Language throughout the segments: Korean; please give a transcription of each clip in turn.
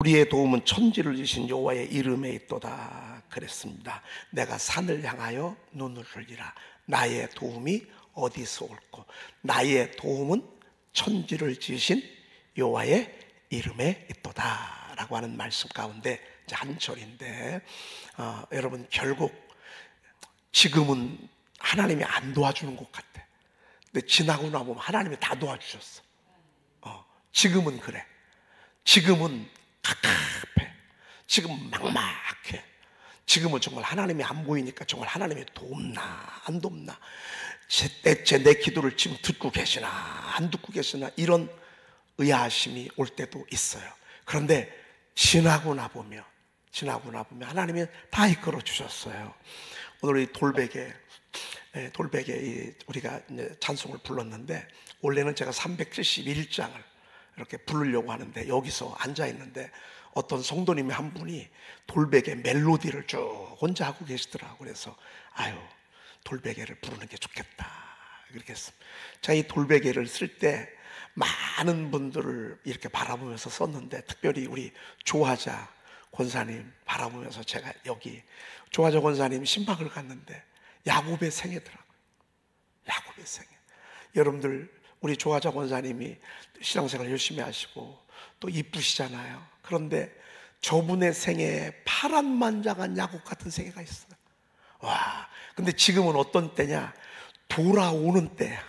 우리의 도움은 천지를 지신 여호와의 이름에 있도다 그랬습니다. 내가 산을 향하여 눈을 들리라. 나의 도움이 어디서 올꼬? 나의 도움은 천지를 지으신 여호와의 이름에 있도다 라고 하는 말씀 가운데 한 절인데, 여러분, 결국 지금은 하나님이 안 도와주는 것 같아. 근데 지나고 나면 하나님이 다 도와주셨어. 지금은 그래. 지금은 갑갑해. 지금 막막해. 지금은 정말 하나님이 안 보이니까 정말 하나님이 돕나 안 돕나, 내 기도를 지금 듣고 계시나 안 듣고 계시나, 이런 의아심이 올 때도 있어요. 그런데 지나고 나보면 하나님이 다 이끌어 주셨어요. 오늘 이 돌베개 우리가 찬송을 불렀는데, 원래는 제가 371장을 이렇게 부르려고 하는데 여기서 앉아 있는데 어떤 성도님이 한 분이 돌베개 멜로디를 쭉 혼자 하고 계시더라고요. 그래서 돌베개를 부르는 게 좋겠다 그렇게 했습니다. 제가 이 돌베개를 쓸 때 많은 분들을 이렇게 바라보면서 썼는데, 특별히 우리 조화자 권사님 바라보면서 제가 여기 조화자 권사님 신방을 갔는데 야곱의 생애더라고요. 야곱의 생애. 여러분들, 우리 조화자 권사님이 신앙생활 열심히 하시고 또 이쁘시잖아요. 그런데 저분의 생애에 파란만장한 야곱 같은 생애가 있어요. 와, 근데 지금은 어떤 때냐? 돌아오는 때야.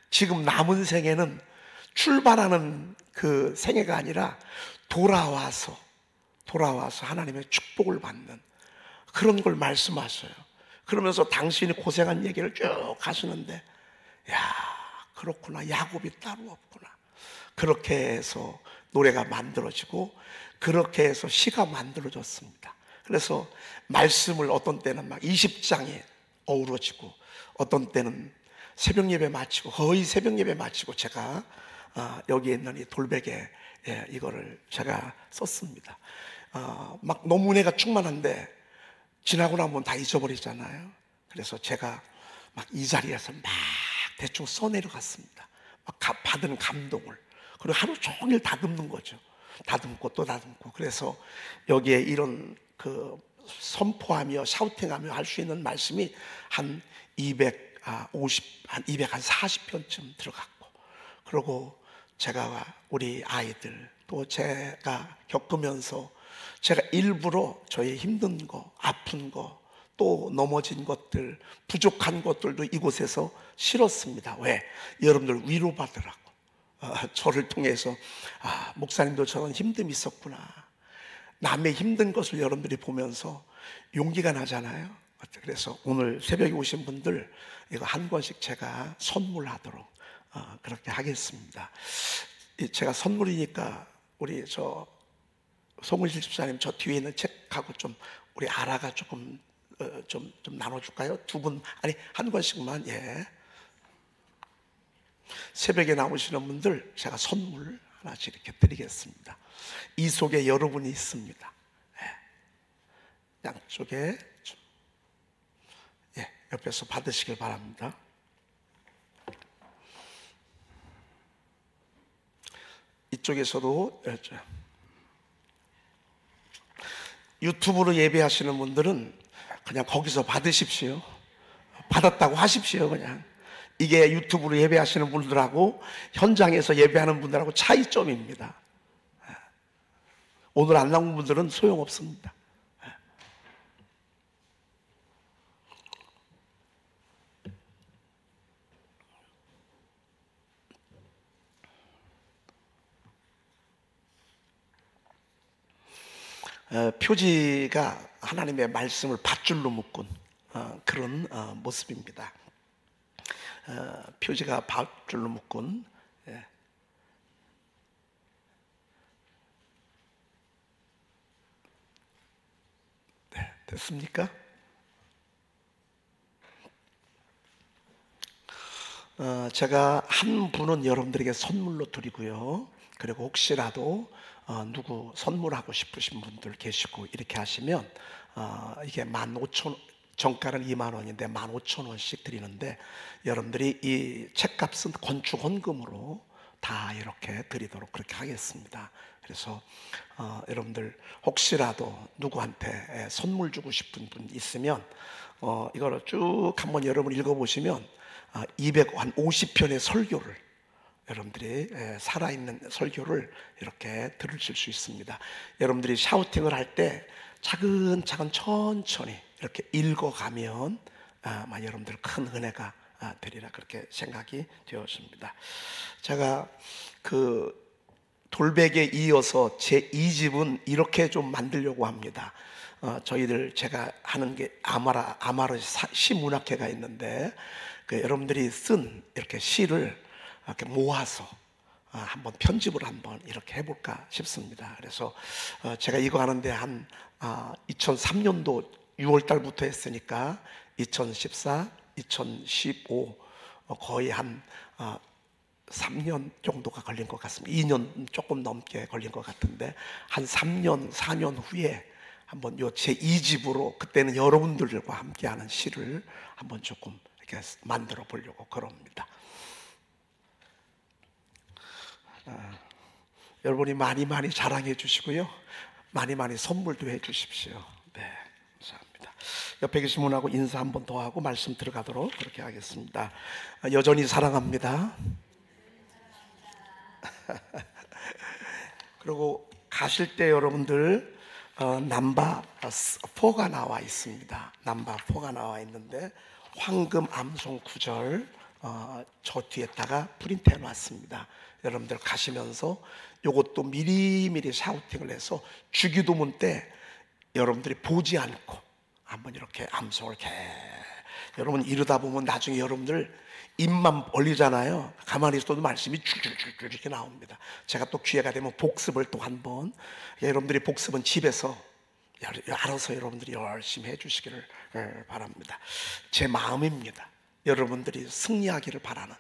지금 남은 생애는 출발하는 그 생애가 아니라 돌아와서 하나님의 축복을 받는 그런 걸 말씀하셔요. 그러면서 당신이 고생한 얘기를 쭉 하시는데, 야, 그렇구나, 야곱이 따로 없구나. 그렇게 해서 노래가 만들어지고 그렇게 해서 시가 만들어졌습니다. 그래서 말씀을 어떤 때는 막 20장에 어우러지고, 어떤 때는 새벽 예배 마치고, 거의 새벽 예배 마치고 제가 여기에 있는 이 돌베개 이거를 제가 썼습니다. 막 너무 은혜가 충만한데 지나고 나면 다 잊어버리잖아요. 그래서 제가 막 이 자리에서 막 대충 써내려갔습니다. 막 받은 감동을. 그리고 하루 종일 다듬는 거죠. 다듬고 또 다듬고. 그래서 여기에 이런 그 선포하며 샤우팅하며 할 수 있는 말씀이 한 240편쯤 들어갔고, 그리고 제가 우리 아이들 또 제가 겪으면서 제가 일부러 저의 힘든 거, 아픈 거, 또 넘어진 것들, 부족한 것들도 이곳에서 실었습니다. 왜? 여러분들 위로받으라고. 저를 통해서 목사님도 저런 힘듦이 있었구나. 남의 힘든 것을 여러분들이 보면서 용기가 나잖아요. 그래서 오늘 새벽에 오신 분들 이거 한 권씩 제가 선물하도록 그렇게 하겠습니다. 제가 선물이니까 우리 저 송은실 집사님 저 뒤에 있는 책하고 좀 우리 아라가 조금 좀 나눠줄까요? 두 분, 아니 한 권씩만. 예. 새벽에 나오시는 분들 제가 선물 하나씩 이렇게 드리겠습니다. 이 속에 여러분이 있습니다. 예. 양쪽에 좀, 옆에서 받으시길 바랍니다. 이쪽에서도 유튜브로 예배하시는 분들은 그냥 거기서 받으십시오. 받았다고 하십시오. 그냥 이게 유튜브로 예배하시는 분들하고 현장에서 예배하는 분들하고 차이점입니다. 오늘 안 나온 분들은 소용없습니다. 표지가 하나님의 말씀을 밧줄로 묶은 그런 모습입니다. 표지가 밧줄로 묶은. 네, 됐습니까? 제가 한 분은 여러분들에게 선물로 드리고요. 그리고 혹시라도 누구 선물하고 싶으신 분들 계시고 이렇게 하시면 이게 15,000원, 정가는 2만 원인데 15,000원씩 드리는데, 여러분들이 이 책값은 건축 헌금으로 다 이렇게 드리도록 그렇게 하겠습니다. 그래서 여러분들 혹시라도 누구한테 선물 주고 싶은 분 있으면 이거를 쭉 한번 여러분 읽어보시면 250편의 설교를 여러분들이 살아있는 설교를 이렇게 들으실 수 있습니다. 여러분들이 샤우팅을 할 때 차근차근 천천히 이렇게 읽어가면 아마 여러분들 큰 은혜가 되리라 그렇게 생각이 되었습니다. 제가 그 돌베개에 이어서 제 2집은 이렇게 좀 만들려고 합니다. 저희들 제가 하는 게 아마르 시문학회가 있는데 여러분들이 쓴 이렇게 시를 이렇게 모아서 한번 편집을 한번 이렇게 해볼까 싶습니다. 그래서 제가 이거 하는데 한 2003년도 6월 달부터 했으니까 2014, 2015 거의 한 3년 정도가 걸린 것 같습니다. 2년 조금 넘게 걸린 것 같은데 한 3년, 4년 후에 한번 요 제 2집으로 그때는 여러분들과 함께하는 시를 한번 조금 이렇게 만들어 보려고 그럽니다. 여러분이 많이 자랑해 주시고요, 많이 선물도 해 주십시오. 네, 감사합니다. 옆에 계신 분하고 인사 한번 더 하고 말씀 들어가도록 그렇게 하겠습니다. 여전히 사랑합니다. 그리고 가실 때 여러분들 넘버 4가 나와 있습니다. 넘버 4가 나와 있는데 황금 암송 구절 저 뒤에다가 프린트해 놨습니다. 여러분들 가시면서 요것도 미리미리 샤우팅을 해서 주기도문 때 여러분들이 보지 않고 한번 이렇게 암송을 여러분 이러다 보면 나중에 여러분들 입만 벌리잖아요. 가만히 있어도 말씀이 줄줄줄줄 이렇게 나옵니다. 제가 또 기회가 되면 복습을 또 한번, 여러분들이 복습은 집에서 알아서 여러분들이 열심히 해주시기를 바랍니다. 제 마음입니다. 여러분들이 승리하기를 바라는,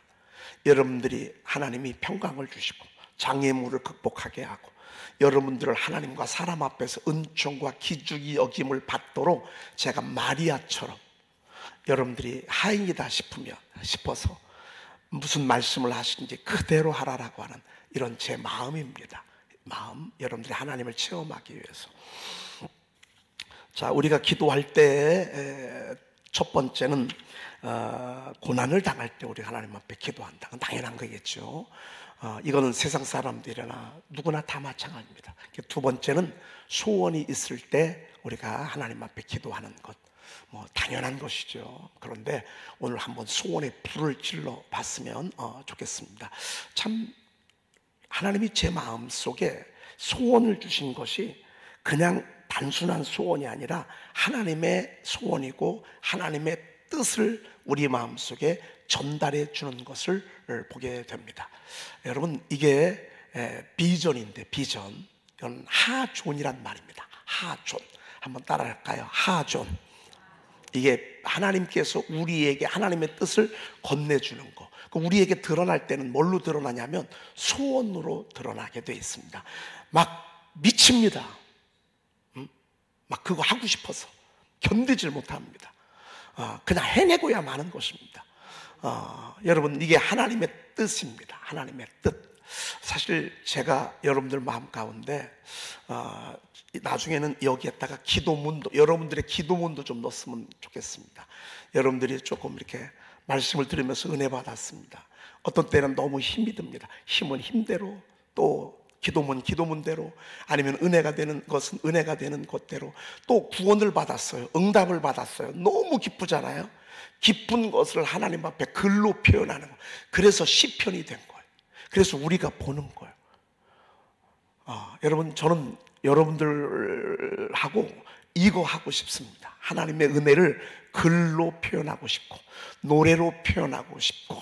여러분들이 하나님이 평강을 주시고 장애물을 극복하게 하고 여러분들을 하나님과 사람 앞에서 은총과 기죽이 여김을 받도록 제가 마리아처럼 여러분들이 하인이다 싶어서 무슨 말씀을 하시는지 그대로 하라라고 하는 이런 제 마음입니다. 마음, 여러분들이 하나님을 체험하기 위해서. 자, 우리가 기도할 때 첫 번째는 고난을 당할 때 우리 하나님 앞에 기도한다. 당연한 거겠죠. 이거는 세상 사람들이나 누구나 다 마찬가지입니다. 두 번째는 소원이 있을 때 우리가 하나님 앞에 기도하는 것, 당연한 것이죠. 그런데 오늘 한번 소원의 불을 질러 봤으면 좋겠습니다. 참 하나님이 제 마음속에 소원을 주신 것이 그냥 단순한 소원이 아니라 하나님의 소원이고 하나님의 뜻을 우리 마음속에 전달해 주는 것을 보게 됩니다. 여러분, 이게 비전인데, 비전, 이건 하존이란 말입니다. 하존, 한번 따라할까요? 하존. 이게 하나님께서 우리에게 하나님의 뜻을 건네주는 거. 우리에게 드러날 때는 뭘로 드러나냐면 소원으로 드러나게 되어 있습니다. 막 미칩니다. 막 그거 하고 싶어서 견디질 못합니다. 그냥 해내고야 마는 것입니다. 여러분, 이게 하나님의 뜻입니다. 하나님의 뜻. 사실 제가 여러분들 마음 가운데 나중에는 여기에다가 기도문도, 여러분들의 기도문도 좀 넣었으면 좋겠습니다. 여러분들이 조금 이렇게 말씀을 들으면서 은혜 받았습니다. 어떤 때는 너무 힘이 듭니다. 힘은 힘대로, 또 기도문대로, 아니면 은혜가 되는 것은 은혜가 되는 것대로, 또 구원을 받았어요. 응답을 받았어요. 너무 기쁘잖아요. 기쁜 것을 하나님 앞에 글로 표현하는 거예요. 그래서 시편이 된 거예요. 그래서 우리가 보는 거예요. 여러분, 저는 여러분들하고 이거 하고 싶습니다. 하나님의 은혜를 글로 표현하고 싶고 노래로 표현하고 싶고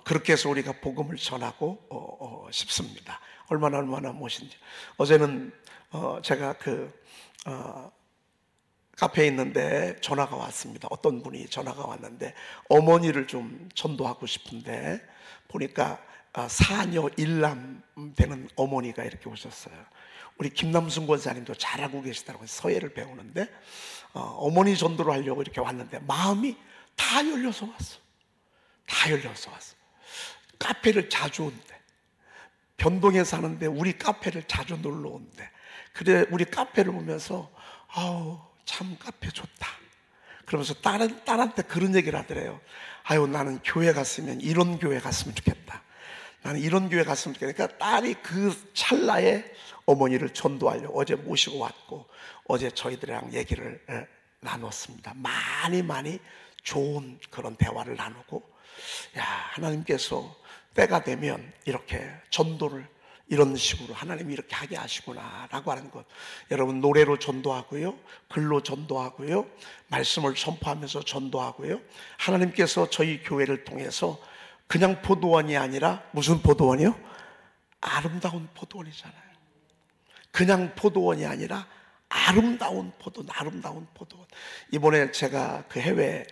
그렇게 해서 우리가 복음을 전하고 싶습니다. 얼마나 멋있는지. 어제는 제가 카페에 있는데 전화가 왔습니다. 어떤 분이 전화가 왔는데 어머니를 좀 전도하고 싶은데 보니까 사녀 일남 되는 어머니가 이렇게 오셨어요. 우리 김남순 권사님도 잘하고 계시더라고요. 서예를 배우는데 어머니 전도를 하려고 이렇게 왔는데 마음이 다 열려서 왔어. 다 열려서 왔어. 카페를 자주 온대. 변동에 사는데 우리 카페를 자주 놀러 온대. 그래, 우리 카페를 보면서 아우 참 카페 좋다 그러면서 딸한테 그런 얘기를 하더래요. 아유, 나는 교회 갔으면 이런 교회 갔으면 좋겠다. 나는 이런 교회 갔으면 좋겠다. 그러니까 딸이 그 찰나에 어머니를 전도하려고 어제 모시고 왔고, 어제 저희들이랑 얘기를 나눴습니다. 많이 좋은 그런 대화를 나누고, 야, 하나님께서 때가 되면 이렇게 전도를 이런 식으로 하나님이 이렇게 하게 하시구나 라고 하는 것. 여러분, 노래로 전도하고요, 글로 전도하고요, 말씀을 선포하면서 전도하고요. 하나님께서 저희 교회를 통해서 그냥 포도원이 아니라 무슨 포도원이요? 아름다운 포도원이잖아요. 그냥 포도원이 아니라 아름다운 포도원. 이번에 제가 그 해외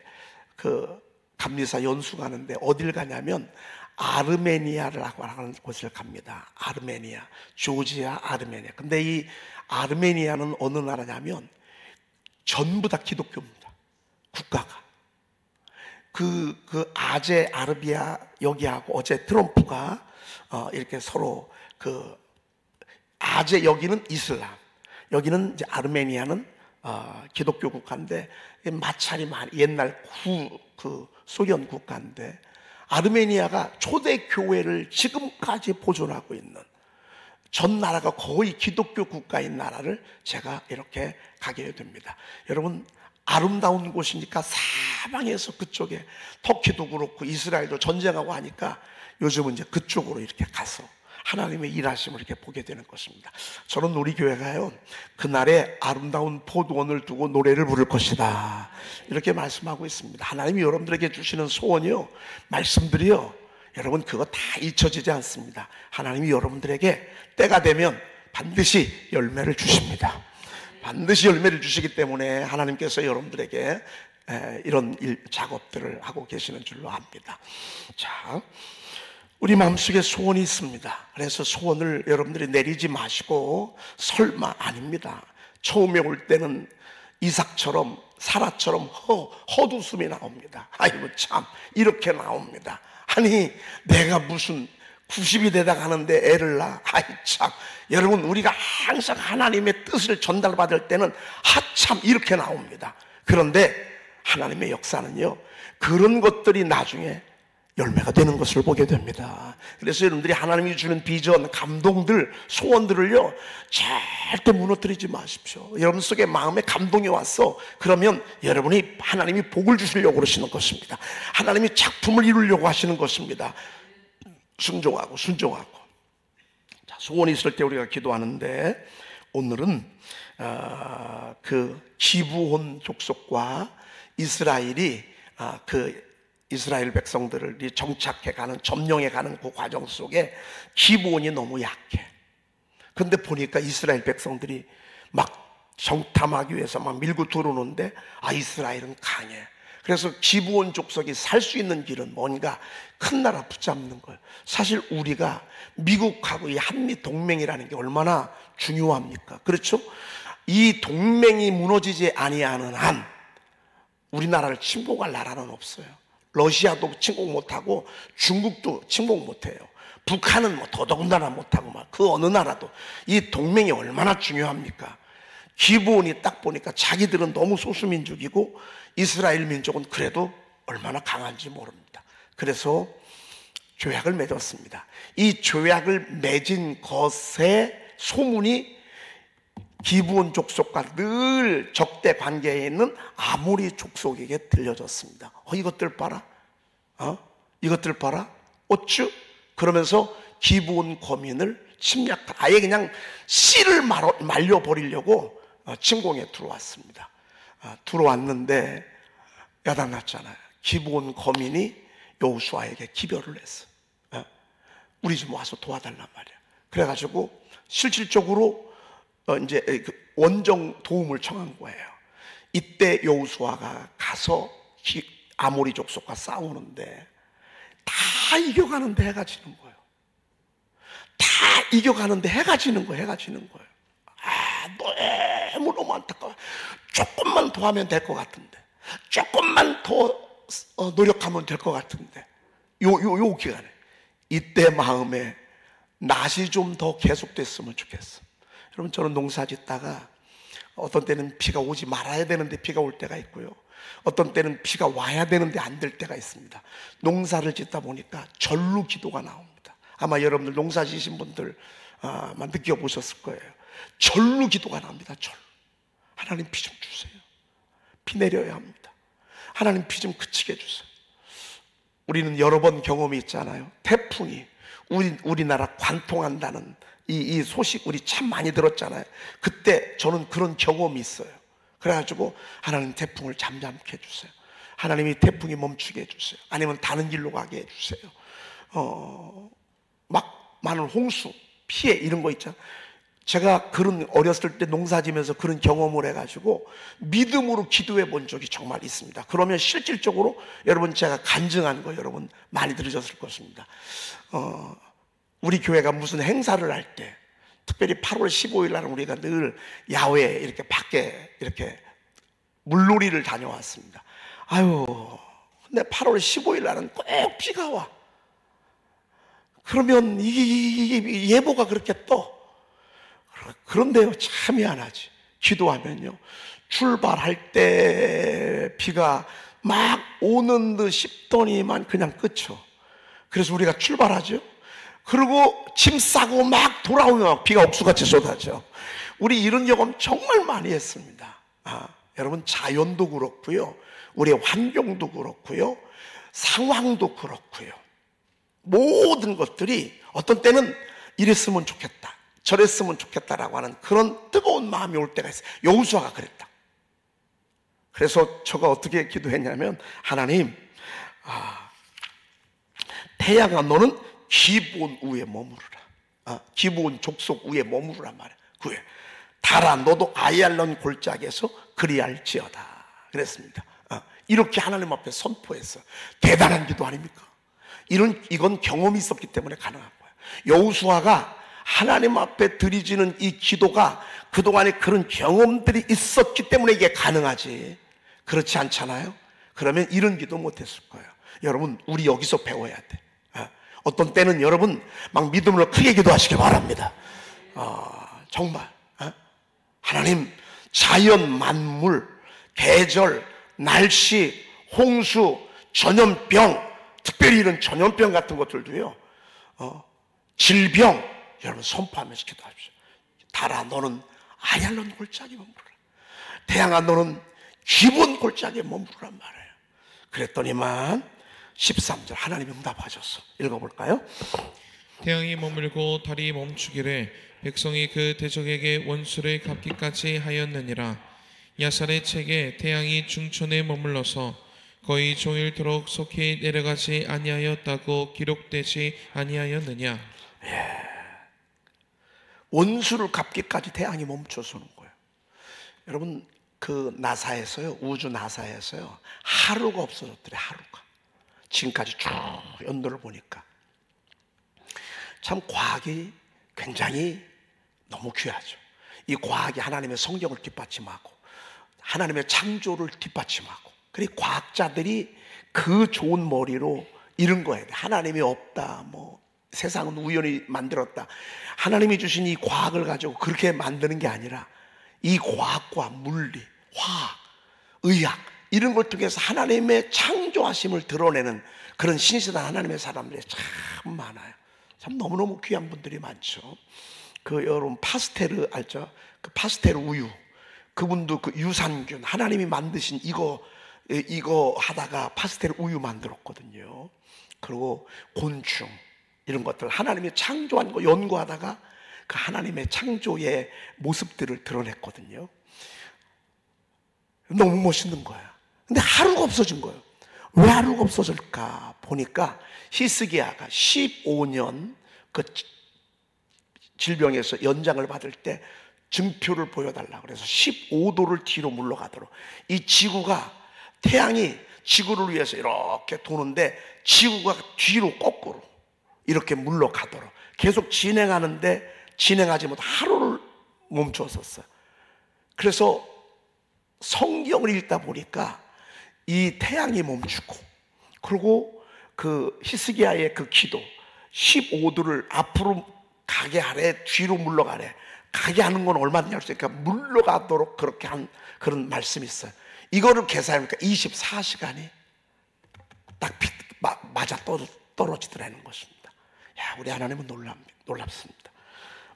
그 감리사 연수 가는데 어딜 가냐면 아르메니아라고 하는 곳을 갑니다. 아르메니아, 조지아 아르메니아. 근데 이 아르메니아는 어느 나라냐면 전부 다 기독교입니다. 국가가. 그 아제 아르비아 여기하고 어제 트럼프가 이렇게 서로 그 아제 여기는 이슬람, 여기는 이제 아르메니아는 기독교 국가인데 마찰이 많이 옛날 그 소련 국가인데 아르메니아가 초대 교회를 지금까지 보존하고 있는 전 나라가 거의 기독교 국가인 나라를 제가 이렇게 가게 됩니다. 여러분, 아름다운 곳이니까 사방에서 그쪽에 터키도 그렇고 이스라엘도 전쟁하고 하니까 요즘은 이제 그쪽으로 이렇게 가서 하나님의 일하심을 이렇게 보게 되는 것입니다. 저는 우리 교회가요, 그날에 아름다운 포도원을 두고 노래를 부를 것이다 이렇게 말씀하고 있습니다. 하나님이 여러분들에게 주시는 소원이요, 말씀들이요, 여러분 그거 다 잊혀지지 않습니다. 하나님이 여러분들에게 때가 되면 반드시 열매를 주십니다. 반드시 열매를 주시기 때문에 하나님께서 여러분들에게 이런 작업들을 하고 계시는 줄로 압니다. 자, 우리 마음속에 소원이 있습니다. 그래서 소원을 여러분들이 내리지 마시고 설마 아닙니다. 처음에 올 때는 이삭처럼 사라처럼 헛웃음이 나옵니다. 아이고 참 이렇게 나옵니다. 아니 내가 무슨 90이 되다 가는데 애를 낳아. 아이 참. 여러분, 우리가 항상 하나님의 뜻을 전달받을 때는 하참 이렇게 나옵니다. 그런데 하나님의 역사는요, 그런 것들이 나중에 열매가 되는 것을 보게 됩니다. 그래서 여러분들이 하나님이 주는 비전, 감동들, 소원들을요 절대 무너뜨리지 마십시오. 여러분 속에 마음에 감동이 왔어, 그러면 여러분이 하나님이 복을 주시려고 그러시는 것입니다. 하나님이 작품을 이루려고 하시는 것입니다. 순종하고. 자, 소원이 있을 때 우리가 기도하는데, 오늘은 그 기브온 족속과 이스라엘이 그 이스라엘 백성들을 정착해가는, 점령해가는 그 과정 속에 기브온이 너무 약해. 근데 보니까 이스라엘 백성들이 막 정탐하기 위해서 막 밀고 들어오는데 이스라엘은 강해. 그래서 기브온 족속이 살 수 있는 길은 뭔가 큰 나라 붙잡는 거예요. 사실 우리가 미국하고 이 한미 동맹이라는 게 얼마나 중요합니까? 그렇죠? 이 동맹이 무너지지 아니하는 한 우리나라를 침공할 나라는 없어요. 러시아도 침공 못하고 중국도 침공 못해요. 북한은 뭐 더더군다나 못하고 막 그 어느 나라도. 이 동맹이 얼마나 중요합니까? 기브온이 딱 보니까 자기들은 너무 소수민족이고 이스라엘 민족은 그래도 얼마나 강한지 모릅니다. 그래서 조약을 맺었습니다. 이 조약을 맺은 것의 소문이 기브온 족속과 늘 적대 관계에 있는 아모리 족속에게 들려졌습니다. 이것들 봐라, 이것들 봐라, 어쭈? 그러면서 기브온 거민을 침략한, 아예 그냥 씨를 말려버리려고 침공에 들어왔습니다. 들어왔는데 야단났잖아요. 기브온 거민이 여호수아에게 기별을 했어. 우리 좀 와서 도와달란 말이야. 그래가지고 실질적으로 이제 원정 도움을 청한 거예요. 이때 여호수아가 가서 아모리 족속과 싸우는데 다 이겨가는데 해가 지는 거예요. 다 이겨가는데 해가 지는 거예요. 너무 안타까워. 조금만 더 하면 될 것 같은데, 조금만 더 노력하면 될 것 같은데, 요 기간에 이때 마음에 낮이 좀 더 계속됐으면 좋겠어. 여러분, 저는 농사 짓다가 어떤 때는 비가 오지 말아야 되는데 비가 올 때가 있고요, 어떤 때는 비가 와야 되는데 안 될 때가 있습니다. 농사를 짓다 보니까 절루 기도가 나옵니다. 아마 여러분들 농사 지신 분들 아마 느껴보셨을 거예요. 절루 기도가 나옵니다. 절루. 하나님 비 좀 주세요. 비 내려야 합니다. 하나님 비 좀 그치게 해주세요. 우리는 여러 번 경험이 있잖아요. 태풍이 우리나라 관통한다는 이 소식 우리 참 많이 들었잖아요. 그때 저는 그런 경험이 있어요. 그래가지고 하나님 태풍을 잠잠케 해주세요. 하나님이 태풍이 멈추게 해주세요. 아니면 다른 길로 가게 해주세요. 막 많은 홍수, 피해 이런 거 있잖아요. 제가 그런 어렸을 때 농사지면서 그런 경험을 해가지고 믿음으로 기도해 본 적이 정말 있습니다. 그러면 실질적으로 여러분, 제가 간증한 거 여러분 많이 들으셨을 것입니다. 우리 교회가 무슨 행사를 할 때, 특별히 8월 15일 날은 우리가 늘 야외에 이렇게 밖에 이렇게 물놀이를 다녀왔습니다. 근데 8월 15일 날은 꼭 비가 와. 그러면 이게 예보가 그렇게 떠. 그런데요, 참 미안하지. 기도하면요, 출발할 때 비가 막 오는 듯 싶더니만 그냥 끝쳐. 그래서 우리가 출발하죠. 그리고 짐 싸고 막 돌아오면 비가 옥수같이 쏟아져. 우리 이런 경험 정말 많이 했습니다. 여러분, 자연도 그렇고요, 우리의 환경도 그렇고요, 상황도 그렇고요, 모든 것들이 어떤 때는 이랬으면 좋겠다, 저랬으면 좋겠다라고 하는 그런 뜨거운 마음이 올 때가 있어요. 여호수아가 그랬다. 그래서 제가 어떻게 기도했냐면, 하나님, 태양아, 너는 기브온 위에 머무르라. 기브온 족속 위에 머무르란 말이야. 그에 달아, 너도 아얄론 골짜기에서 그리할지어다 그랬습니다. 이렇게 하나님 앞에 선포했어요. 대단한 기도 아닙니까? 이건 경험이 있었기 때문에 가능한 거예요. 여호수아가 하나님 앞에 드리지는 이 기도가 그동안에 그런 경험들이 있었기 때문에 이게 가능하지, 그렇지 않잖아요. 그러면 이런 기도 못했을 거예요. 여러분, 우리 여기서 배워야 돼. 어떤 때는 여러분 막 믿음으로 크게 기도하시기 바랍니다. 정말 하나님, 자연 만물, 계절, 날씨, 홍수, 전염병, 특별히 이런 전염병 같은 것들도요, 질병, 여러분 선포하면서 기도하십시오. 달아, 너는 아얄론 골짜기에 머무르라. 태양아, 너는 기브온 골짜기에 머무르란 말이에요. 그랬더니만 13절 하나님이 응답하셨어. 읽어볼까요? 태양이 머물고 달이 멈추기를 백성이 그 대적에게 원수를 갚기까지 하였느니라. 야살의 책에 태양이 중천에 머물러서 거의 종일토록 속히 내려가지 아니하였다고 기록되지 아니하였느냐. 원수를 갚기까지 태양이 멈춰서는 거예요. 여러분, 그 나사에서요, 우주 나사에서요, 하루가 없어졌더래. 하루가. 지금까지 쭉 연도를 보니까 참 과학이 굉장히 너무 귀하죠. 이 과학이 하나님의 성경을 뒷받침하고 하나님의 창조를 뒷받침하고, 그리고 과학자들이 그 좋은 머리로 이런 거예요. 하나님이 없다, 뭐 세상은 우연히 만들었다. 하나님이 주신 이 과학을 가지고 그렇게 만드는 게 아니라 이 과학과 물리, 화학, 의학 이런 걸 통해서 하나님의 창조하심을 드러내는 그런 신실한 하나님의 사람들이 참 많아요. 참 너무너무 귀한 분들이 많죠. 그 여러분 파스테르 알죠? 그 파스테르 우유, 그분도 그 유산균 하나님이 만드신 이거 하다가 파스테르 우유 만들었거든요. 그리고 곤충 이런 것들 하나님이 창조한 거 연구하다가 그 하나님의 창조의 모습들을 드러냈거든요. 너무 멋있는 거야. 근데 하루가 없어진 거예요. 왜 하루가 없어질까 보니까 히스기야가 15년 그 질병에서 연장을 받을 때 증표를 보여달라 그래서 15도를 뒤로 물러가도록, 이 지구가, 태양이 지구를 위해서 이렇게 도는데 지구가 뒤로 거꾸로 이렇게 물러가도록 계속 진행하는데 진행하지 못해 하루를 멈추었었어요. 그래서 성경을 읽다 보니까 이 태양이 멈추고, 그리고 그 히스기야의 그 기도 15도를 앞으로 가게 하래, 뒤로 물러가래. 가게 하는 건 얼마든지 할 수 있으니까 물러가도록 그렇게 한 그런 말씀이 있어요. 이거를 계산하니까 24시간이 딱 맞아 떨어지더라는 것입니다. 야, 우리 하나님은 놀랍습니다.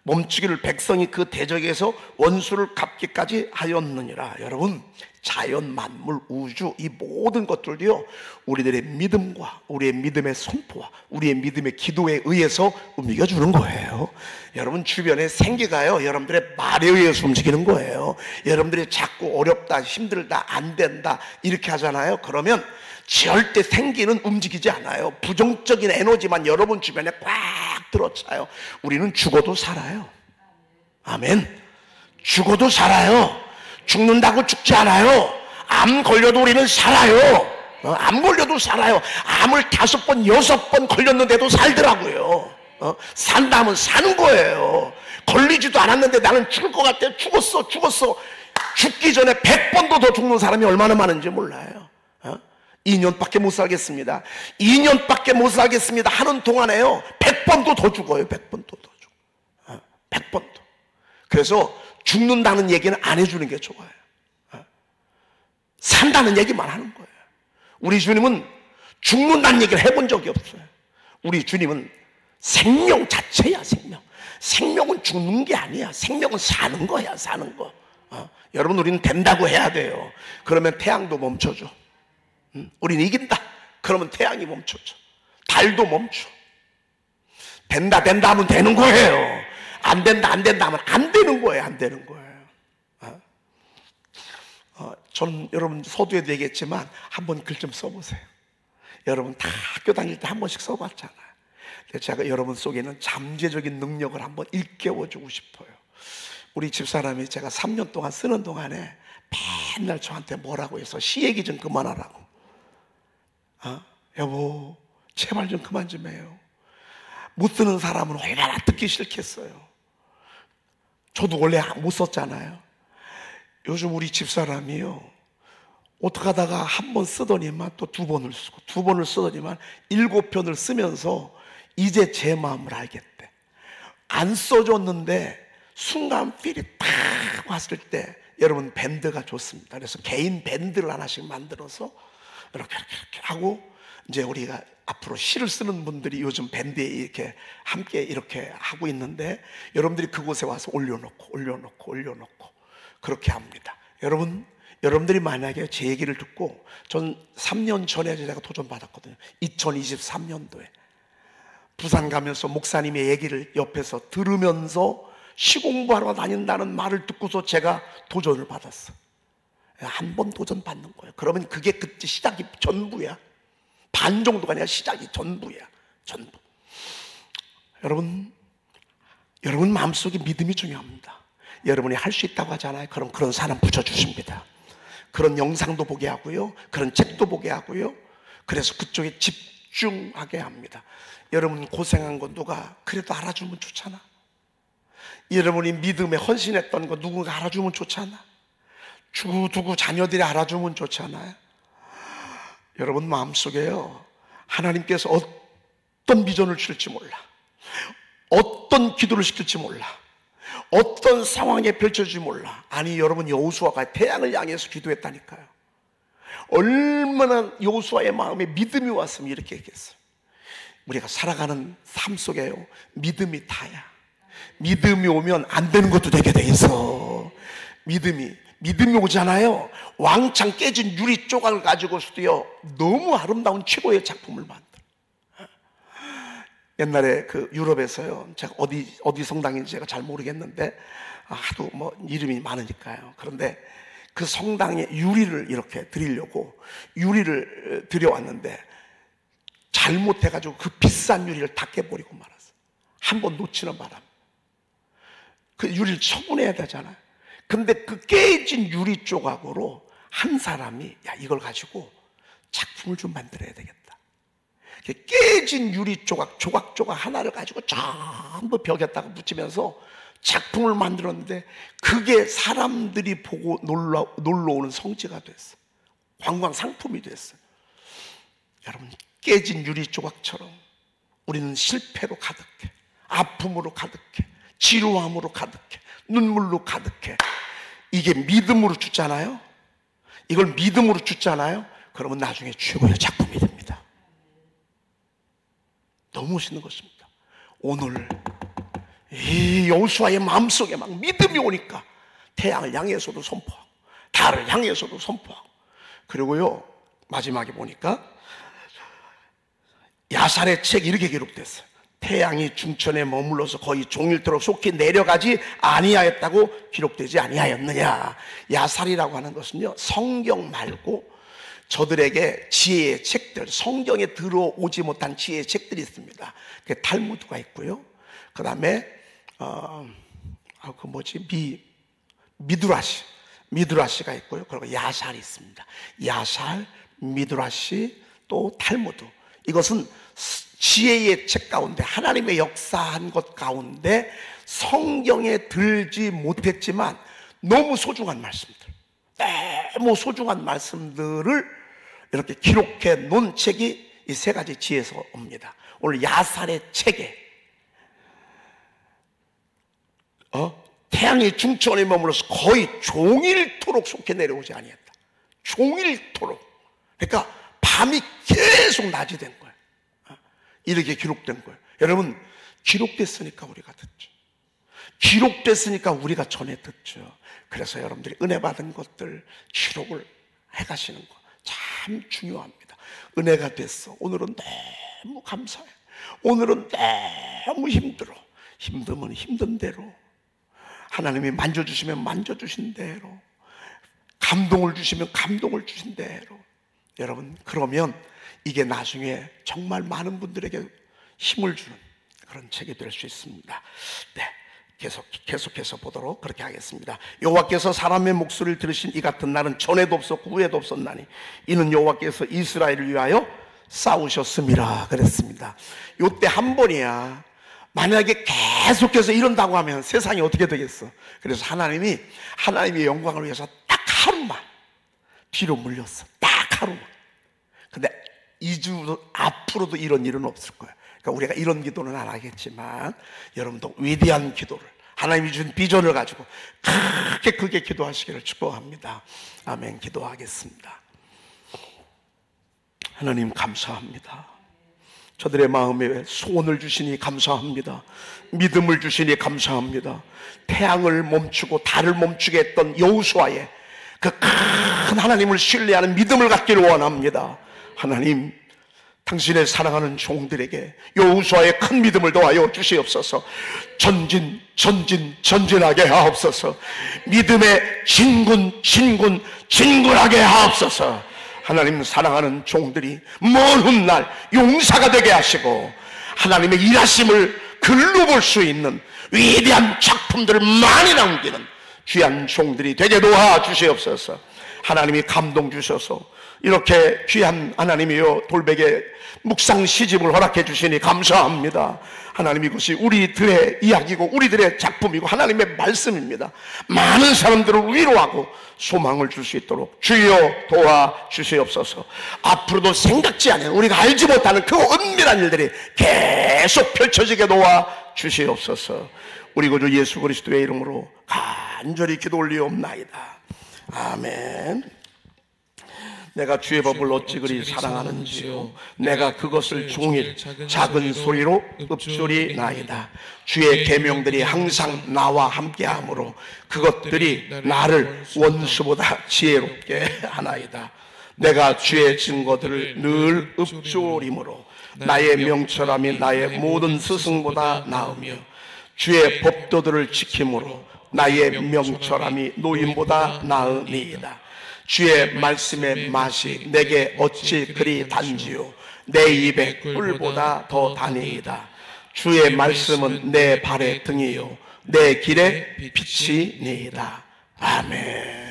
멈추기를 백성이 그 대적에서 원수를 갚기까지 하였느니라. 여러분, 자연, 만물, 우주 이 모든 것들도요, 우리들의 믿음과 우리의 믿음의 선포와 우리의 믿음의 기도에 의해서 움직여주는 거예요. 여러분 주변의 생기가요, 여러분들의 말에 의해서 움직이는 거예요. 여러분들이 자꾸 어렵다, 힘들다, 안 된다 이렇게 하잖아요. 그러면 절대 생기는 움직이지 않아요. 부정적인 에너지만 여러분 주변에 꽉 들어차요. 우리는 죽어도 살아요. 아멘. 죽어도 살아요. 죽는다고 죽지 않아요. 암 걸려도 우리는 살아요. 암 걸려도 살아요. 암을 5번, 6번 걸렸는데도 살더라고요. 산다면 사는 거예요. 걸리지도 않았는데 나는 죽을 것 같아. 죽었어. 죽기 전에 100번도 더 죽는 사람이 얼마나 많은지 몰라요. 2년밖에 못 살겠습니다. 2년밖에 못 살겠습니다 하는 동안에요, 100번도 더 죽어요. 100번도 더 죽어. 100번도. 그래서 죽는다는 얘기는 안 해주는 게 좋아요. 산다는 얘기만 하는 거예요. 우리 주님은 죽는다는 얘기를 해본 적이 없어요. 우리 주님은 생명 자체야. 생명은 죽는 게 아니야. 생명은 사는 거야. 사는 거. 여러분, 우리는 된다고 해야 돼요. 그러면 태양도 멈춰줘. 우리는 이긴다. 그러면 태양이 멈춰줘. 달도 멈춰. 된다 하면 되는 거예요. 안 된다 하면 안 되는 거예요. 안 되는 거예요. 저는 여러분 서두에도 얘기했지만 한번 글 좀 써보세요. 여러분 다 학교 다닐 때 한 번씩 써봤잖아요. 제가 여러분 속에 있는 잠재적인 능력을 한번 일깨워주고 싶어요. 우리 집사람이 제가 3년 동안 쓰는 동안에 맨날 저한테 뭐라고 해서 시 얘기 좀 그만하라고. 여보 제발 좀 그만 좀 해요. 못 쓰는 사람은 얼마나 듣기 싫겠어요. 저도 원래 못 썼잖아요. 요즘 우리 집사람이요, 어떻게 하다가 한 번 쓰더니만 또 2번을 쓰고 2번을 쓰더니만 7편을 쓰면서 이제 제 마음을 알겠대. 안 써줬는데 순간 필이 탁 왔을 때 여러분 밴드가 좋습니다. 그래서 개인 밴드를 하나씩 만들어서 이렇게 하고, 이제 우리가 앞으로 시를 쓰는 분들이 요즘 밴드에 이렇게 함께 이렇게 하고 있는데, 여러분들이 그곳에 와서 올려놓고 그렇게 합니다. 여러분들이 만약에 제 얘기를 듣고, 전 3년 전에 제가 도전받았거든요. 2023년도에 부산 가면서 목사님의 얘기를 옆에서 들으면서 시공부하러 다닌다는 말을 듣고서 제가 도전을 받았어. 한 번 도전 받는 거예요. 그러면 그게 그때 시작이 전부야. 반 정도가 아니라 시작이 전부야. 전부. 여러분 마음속에 믿음이 중요합니다. 여러분이 할 수 있다고 하잖아요. 그럼 그런 사람 붙여주십니다. 그런 영상도 보게 하고요, 그런 책도 보게 하고요. 그래서 그쪽에 집중하게 합니다. 여러분 고생한 거 누가 그래도 알아주면 좋잖아. 여러분이 믿음에 헌신했던 거 누군가 알아주면 좋잖아. 두고 자녀들이 알아주면 좋잖아요. 여러분 마음속에요, 하나님께서 어떤 비전을 주실지 몰라, 어떤 기도를 시킬지 몰라, 어떤 상황에 펼쳐질지 몰라. 아니 여러분, 여호수아가 태양을 향해서 기도했다니까요. 얼마나 여호수아의 마음에 믿음이 왔으면 이렇게 얘기했어요. 우리가 살아가는 삶 속에요, 믿음이 다야. 믿음이 오면 안 되는 것도 되게 돼 있어. 믿음이 오잖아요. 왕창 깨진 유리 조각을 가지고서도요, 너무 아름다운 최고의 작품을 만들어. 옛날에 그 유럽에서요, 제가 어디 성당인지 제가 잘 모르겠는데, 하도 뭐 이름이 많으니까요. 그런데 그 성당에 유리를 이렇게 드리려고 유리를 들여왔는데, 잘못해가지고 그 비싼 유리를 다 깨버리고 말았어. 한번 놓치는 바람. 그 유리를 처분해야 되잖아요. 근데 그 깨진 유리 조각으로 한 사람이, 야 이걸 가지고 작품을 좀 만들어야 되겠다. 깨진 유리 조각 하나를 가지고 전부 벽에다가 붙이면서 작품을 만들었는데, 그게 사람들이 보고 놀러 오는 성지가 됐어. 관광 상품이 됐어요. 여러분, 깨진 유리 조각처럼 우리는 실패로 가득해. 아픔으로 가득해, 지루함으로 가득해, 눈물로 가득해. 이게 믿음으로 주잖아요. 이걸 믿음으로 주잖아요. 그러면 나중에 최고의 작품이 됩니다. 너무 멋있는 것입니다. 오늘 이 여호수아의 마음속에 막 믿음이 오니까 태양을 향해서도 선포하고 달을 향해서도 선포하고, 그리고요 마지막에 보니까 야살의 책 이렇게 기록됐어요. 태양이 중천에 머물러서 거의 종일토록 속히 내려가지 아니하였다고 기록되지 아니하였느냐. 야살이라고 하는 것은요, 성경 말고 저들에게 지혜의 책들, 성경에 들어오지 못한 지혜의 책들이 있습니다. 그 탈무드가 있고요, 그 다음에 미드라시가 있고요, 그리고 야살이 있습니다. 야살, 미드라시, 또 탈무드. 이것은 지혜의 책 가운데, 하나님의 역사한 것 가운데 성경에 들지 못했지만 너무 소중한 말씀들, 너무 소중한 말씀들을 이렇게 기록해 놓은 책이 이 세 가지 지혜에서 옵니다. 오늘 야살의 책에 태양이 중천에 머물러서 거의 종일토록 속해 내려오지 아니했다. 종일토록. 그러니까 밤이 계속 낮이 된 거예요. 이렇게 기록된 거예요. 여러분, 기록됐으니까 우리가 듣죠. 기록됐으니까 우리가 전해 듣죠. 그래서 여러분들이 은혜 받은 것들 기록을 해가시는 거 참 중요합니다. 은혜가 됐어. 오늘은 너무 감사해. 오늘은 너무 힘들어. 힘들면 힘든 대로, 하나님이 만져주시면 만져주신 대로, 감동을 주시면 감동을 주신 대로. 여러분, 그러면 이게 나중에 정말 많은 분들에게 힘을 주는 그런 책이 될 수 있습니다. 네, 계속해서 보도록 그렇게 하겠습니다. 여호와께서 사람의 목소리를 들으신 이 같은 날은 전에도 없었고 후에도 없었나니 이는 여호와께서 이스라엘을 위하여 싸우셨음이라 그랬습니다. 요때 한 번이야. 만약에 계속해서 이런다고 하면 세상이 어떻게 되겠어? 그래서 하나님의 영광을 위해서 딱 하루만 뒤로 물렸어. 딱 하루만. 근데 2주 앞으로도 이런 일은 없을 거예요. 그러니까 우리가 이런 기도는 안 하겠지만 여러분도 위대한 기도를, 하나님이 준 비전을 가지고 크게 기도하시기를 축복합니다. 아멘. 기도하겠습니다. 하나님 감사합니다. 저들의 마음에 소원을 주시니 감사합니다. 믿음을 주시니 감사합니다. 태양을 멈추고 달을 멈추게 했던 여호수아의 그 큰 하나님을 신뢰하는 믿음을 갖기를 원합니다. 하나님, 당신의 사랑하는 종들에게 여호수아의 큰 믿음을 더하여 주시옵소서. 전진하게 하옵소서. 믿음의 진군하게 하옵소서. 하나님, 사랑하는 종들이 먼 훗날 용사가 되게 하시고 하나님의 일하심을 글로 볼 수 있는 위대한 작품들을 많이 남기는 귀한 종들이 되게 도와주시옵소서. 하나님이 감동 주셔서 이렇게 귀한 하나님이여 돌베개 묵상 시집을 허락해 주시니 감사합니다. 하나님, 이것이 우리들의 이야기고 우리들의 작품이고 하나님의 말씀입니다. 많은 사람들을 위로하고 소망을 줄 수 있도록 주여 도와주시옵소서. 앞으로도 생각지 않은, 우리가 알지 못하는 그 은밀한 일들이 계속 펼쳐지게 도와주시옵소서. 우리 구주 예수 그리스도의 이름으로 간절히 기도 올리옵나이다. 아멘. 내가 주의 법을 어찌 그리 사랑하는지요. 내가 그것을 종일 작은 소리로 읊조리나이다. 주의 계명들이 항상 나와 함께하므로 그것들이 나를 원수보다 지혜롭게 하나이다. 내가 주의 증거들을 늘 읊조리므로 나의 명철함이 나의 모든 스승보다 나으며 주의 법도들을 지킴으로 나의 명철함이 노인보다 나으니이다. 주의 말씀의 맛이 내게 어찌 그리 단지요. 내 입에 꿀보다 더 다니이다. 주의 말씀은 내 발의 등이요 내 길의 빛이니이다. 아멘.